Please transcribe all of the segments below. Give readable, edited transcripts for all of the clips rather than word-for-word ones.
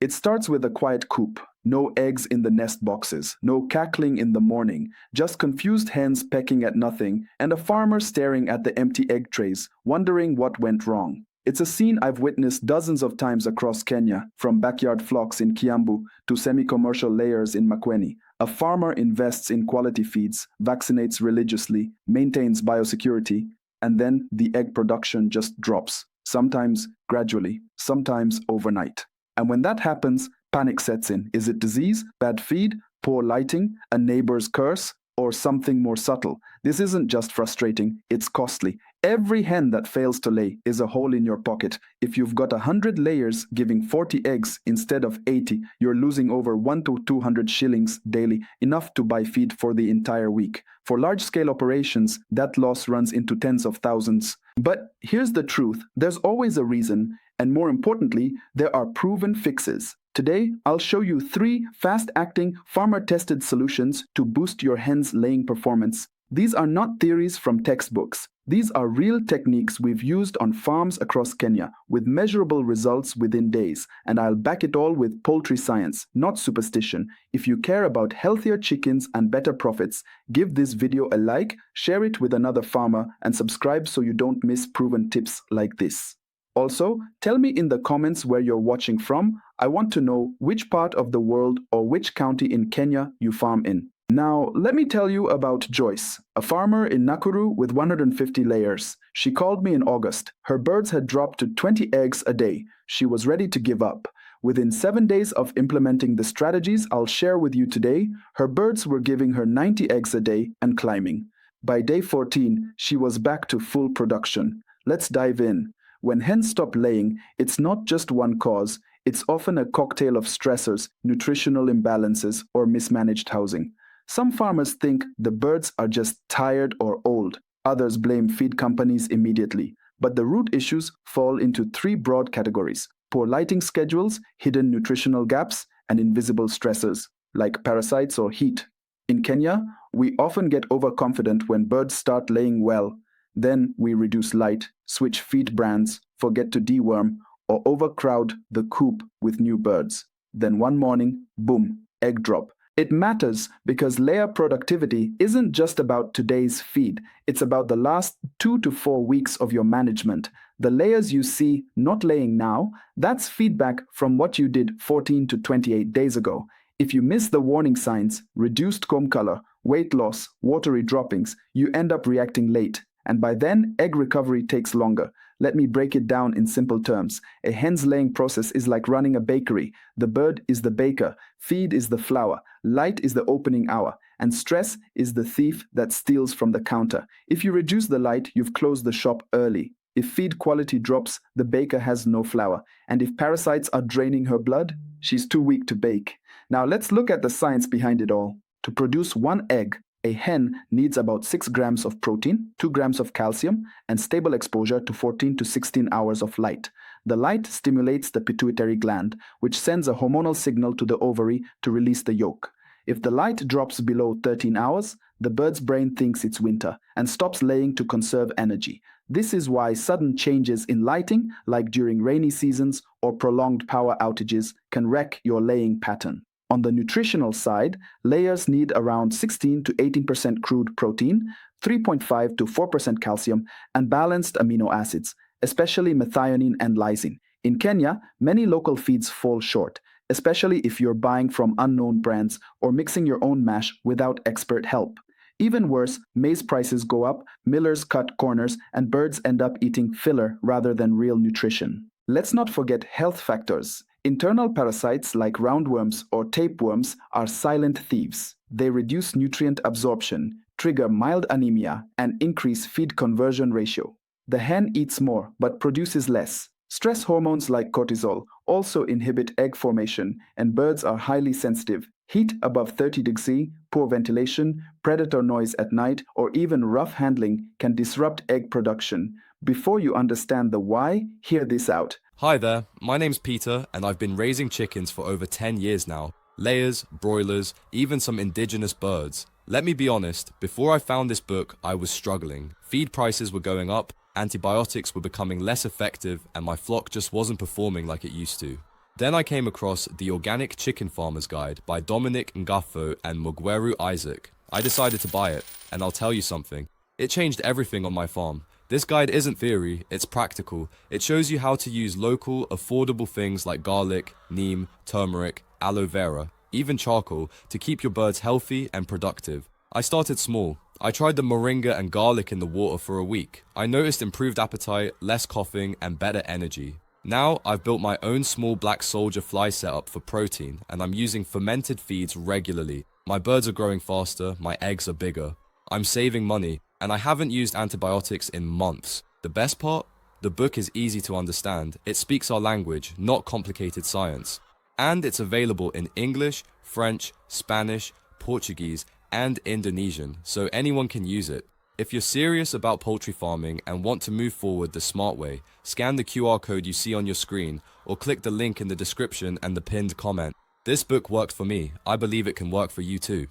It starts with a quiet coop. No eggs in the nest boxes, no cackling in the morning, just confused hens pecking at nothing, and a farmer staring at the empty egg trays, wondering what went wrong. It's a scene I've witnessed dozens of times across Kenya, from backyard flocks in Kiambu to semi-commercial layers in Makueni. A farmer invests in quality feeds, vaccinates religiously, maintains biosecurity, and then the egg production just drops, sometimes gradually, sometimes overnight. And when that happens, panic sets in. Is it disease, bad feed, poor lighting, a neighbor's curse, or something more subtle? This isn't just frustrating, it's costly. Every hen that fails to lay is a hole in your pocket. If you've got 100 layers giving 40 eggs instead of 80, you're losing over 1 to 200 shillings daily, enough to buy feed for the entire week. For large-scale operations, that loss runs into tens of thousands. But here's the truth, there's always a reason, and more importantly, there are proven fixes. Today, I'll show you 3 fast-acting, farmer-tested solutions to boost your hen's laying performance. These are not theories from textbooks. These are real techniques we've used on farms across Kenya, with measurable results within days, and I'll back it all with poultry science, not superstition. If you care about healthier chickens and better profits, give this video a like, share it with another farmer, and subscribe so you don't miss proven tips like this. Also, tell me in the comments where you're watching from. I want to know which part of the world or which county in Kenya you farm in. Now, let me tell you about Joyce, a farmer in Nakuru with 150 layers. She called me in August. Her birds had dropped to 20 eggs a day. She was ready to give up. Within 7 days of implementing the strategies I'll share with you today, her birds were giving her 90 eggs a day and climbing. By day 14, she was back to full production. Let's dive in. When hens stop laying, it's not just one cause. It's often a cocktail of stressors, nutritional imbalances, or mismanaged housing. Some farmers think the birds are just tired or old. Others blame feed companies immediately. But the root issues fall into 3 broad categories: poor lighting schedules, hidden nutritional gaps, and invisible stressors, like parasites or heat. In Kenya, we often get overconfident when birds start laying well. Then we reduce light, switch feed brands, forget to deworm, or overcrowd the coop with new birds. Then one morning, boom, egg drop. It matters because layer productivity isn't just about today's feed. It's about the last 2 to 4 weeks of your management. The layers you see not laying now, that's feedback from what you did 14 to 28 days ago. If you miss the warning signs, reduced comb color, weight loss, watery droppings, you end up reacting late. And by then, egg recovery takes longer. Let me break it down in simple terms. A hen's laying process is like running a bakery. The bird is the baker, feed is the flour, light is the opening hour, and stress is the thief that steals from the counter. If you reduce the light, you've closed the shop early. If feed quality drops, the baker has no flour. And if parasites are draining her blood, she's too weak to bake. Now let's look at the science behind it all. To produce 1 egg, a hen needs about 6 grams of protein, 2 grams of calcium, and stable exposure to 14 to 16 hours of light. The light stimulates the pituitary gland, which sends a hormonal signal to the ovary to release the yolk. If the light drops below 13 hours, the bird's brain thinks it's winter and stops laying to conserve energy. This is why sudden changes in lighting, like during rainy seasons or prolonged power outages, can wreck your laying pattern. On the nutritional side, layers need around 16 to 18% crude protein, 3.5 to 4% calcium, and balanced amino acids, especially methionine and lysine. In Kenya, many local feeds fall short, especially if you're buying from unknown brands or mixing your own mash without expert help. Even worse, maize prices go up, millers cut corners, and birds end up eating filler rather than real nutrition. Let's not forget health factors. Internal parasites like roundworms or tapeworms are silent thieves. They reduce nutrient absorption, trigger mild anemia, and increase feed conversion ratio. The hen eats more but produces less. Stress hormones like cortisol also inhibit egg formation, and birds are highly sensitive. Heat above 30 degrees, poor ventilation, predator noise at night, or even rough handling can disrupt egg production. Before you understand the why, hear this out. Hi there, my name's Peter and I've been raising chickens for over 10 years now. Layers, broilers, even some indigenous birds. Let me be honest, before I found this book, I was struggling. Feed prices were going up, antibiotics were becoming less effective, and my flock just wasn't performing like it used to. Then I came across The Organic Chicken Farmer's Guide by Dominic Ngafo and Mugweru Isaac. I decided to buy it, and I'll tell you something. It changed everything on my farm. This guide isn't theory, it's practical. It shows you how to use local, affordable things like garlic, neem, turmeric, aloe vera, even charcoal, to keep your birds healthy and productive. I started small. I tried the moringa and garlic in the water for a week. I noticed improved appetite, less coughing, and better energy. Now, I've built my own small black soldier fly setup for protein, and I'm using fermented feeds regularly. My birds are growing faster, my eggs are bigger. I'm saving money, and I haven't used antibiotics in months. The best part? The book is easy to understand. It speaks our language, not complicated science. And it's available in English, French, Spanish, Portuguese, and Indonesian, so anyone can use it. If you're serious about poultry farming and want to move forward the smart way, scan the QR code you see on your screen or click the link in the description and the pinned comment. This book worked for me. I believe it can work for you too.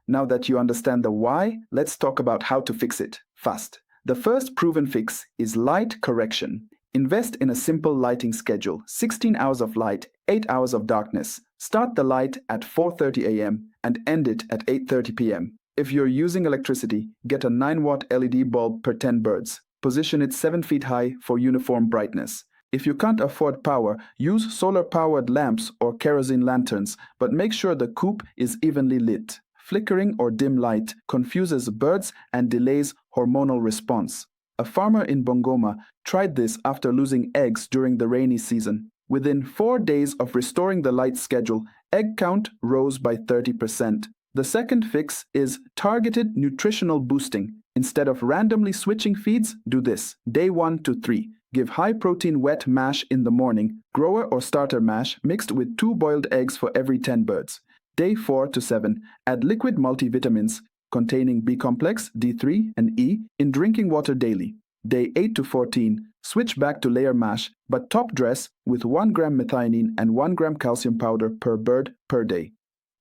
Now that you understand the why, let's talk about how to fix it fast. The first proven fix is light correction. Invest in a simple lighting schedule: 16 hours of light, 8 hours of darkness. Start the light at 4:30 a.m. and end it at 8:30 p.m. If you're using electricity, get a 9-watt LED bulb per 10 birds. Position it 7 feet high for uniform brightness. If you can't afford power, use solar-powered lamps or kerosene lanterns, but make sure the coop is evenly lit. Flickering or dim light confuses birds and delays hormonal response. A farmer in Bungoma tried this after losing eggs during the rainy season. Within 4 days of restoring the light schedule, egg count rose by 30%. The second fix is targeted nutritional boosting. Instead of randomly switching feeds, do this. Day 1 to 3. Give high-protein wet mash in the morning, grower or starter mash mixed with 2 boiled eggs for every 10 birds. Day 4 to 7. Add liquid multivitamins containing B-complex, D3, and E in drinking water daily. Day 8 to 14. Switch back to layer mash, but top dress with 1 gram methionine and 1 gram calcium powder per bird per day.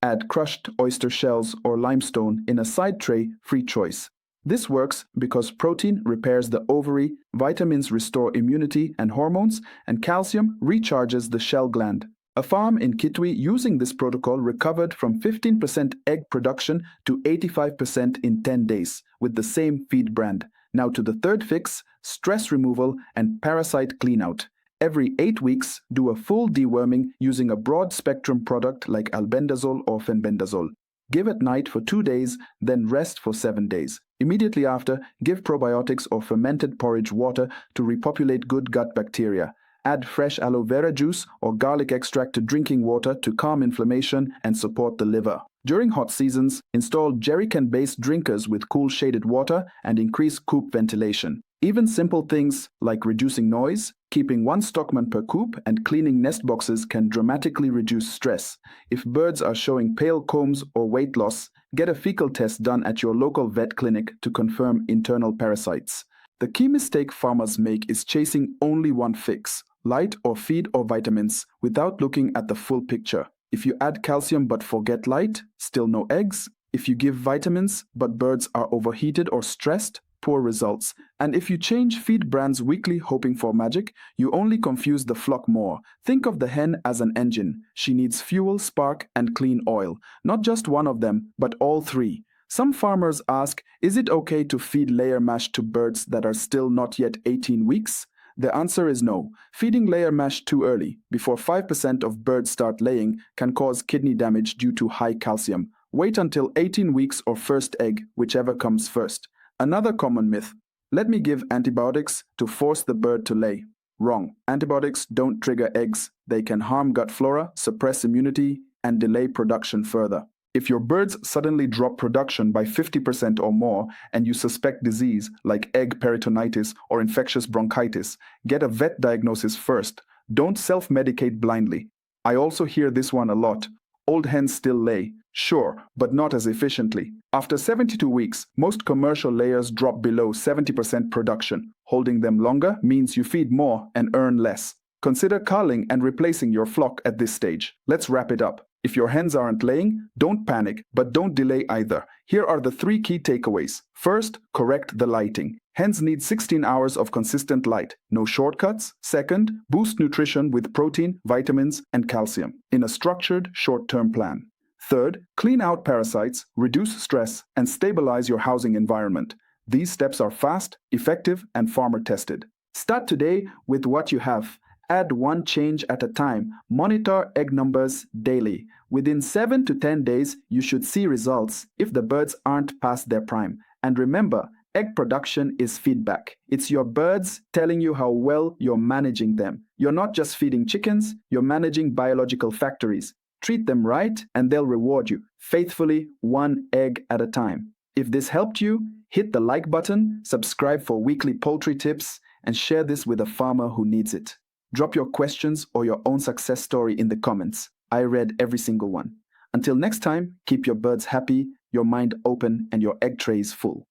Add crushed oyster shells or limestone in a side tray, free choice. This works because protein repairs the ovary, vitamins restore immunity and hormones, and calcium recharges the shell gland. A farm in Kitwe using this protocol recovered from 15% egg production to 85% in 10 days with the same feed brand. Now to the third fix, stress removal and parasite cleanout. Every 8 weeks, do a full deworming using a broad-spectrum product like albendazole or fenbendazole. Give at night for 2 days, then rest for 7 days. Immediately after, give probiotics or fermented porridge water to repopulate good gut bacteria. Add fresh aloe vera juice or garlic extract to drinking water to calm inflammation and support the liver. During hot seasons, install jerrycan-based drinkers with cool shaded water and increase coop ventilation. Even simple things like reducing noise, keeping 1 stockman per coop, and cleaning nest boxes can dramatically reduce stress. If birds are showing pale combs or weight loss, get a fecal test done at your local vet clinic to confirm internal parasites. The key mistake farmers make is chasing only one fix, light or feed or vitamins, without looking at the full picture. If you add calcium but forget light, still no eggs. If you give vitamins but birds are overheated or stressed, poor results. And if you change feed brands weekly hoping for magic, you only confuse the flock more. Think of the hen as an engine. She needs fuel, spark, and clean oil. Not just one of them, but all 3. Some farmers ask, is it okay to feed layer mash to birds that are still not yet 18 weeks? The answer is no. Feeding layer mash too early, before 5% of birds start laying, can cause kidney damage due to high calcium. Wait until 18 weeks or first egg, whichever comes first. Another common myth: let me give antibiotics to force the bird to lay. Wrong. Antibiotics don't trigger eggs. They can harm gut flora, suppress immunity, and delay production further. If your birds suddenly drop production by 50% or more and you suspect disease like egg peritonitis or infectious bronchitis, get a vet diagnosis first. Don't self-medicate blindly. I also hear this one a lot. Old hens still lay. Sure, but not as efficiently. After 72 weeks, most commercial layers drop below 70% production. Holding them longer means you feed more and earn less. Consider culling and replacing your flock at this stage. Let's wrap it up. If your hens aren't laying, don't panic, but don't delay either. Here are the 3 key takeaways. First, correct the lighting. Hens need 16 hours of consistent light. No shortcuts. Second, boost nutrition with protein, vitamins, and calcium in a structured, short-term plan. Third, clean out parasites, reduce stress, and stabilize your housing environment. These steps are fast, effective, and farmer-tested. Start today with what you have. Add one change at a time. Monitor egg numbers daily. Within 7 to 10 days, you should see results if the birds aren't past their prime. And remember, egg production is feedback. It's your birds telling you how well you're managing them. You're not just feeding chickens, you're managing biological factories. Treat them right, and they'll reward you, faithfully, one egg at a time. If this helped you, hit the like button, subscribe for weekly poultry tips, and share this with a farmer who needs it. Drop your questions or your own success story in the comments. I read every single one. Until next time, keep your birds happy, your mind open, and your egg trays full.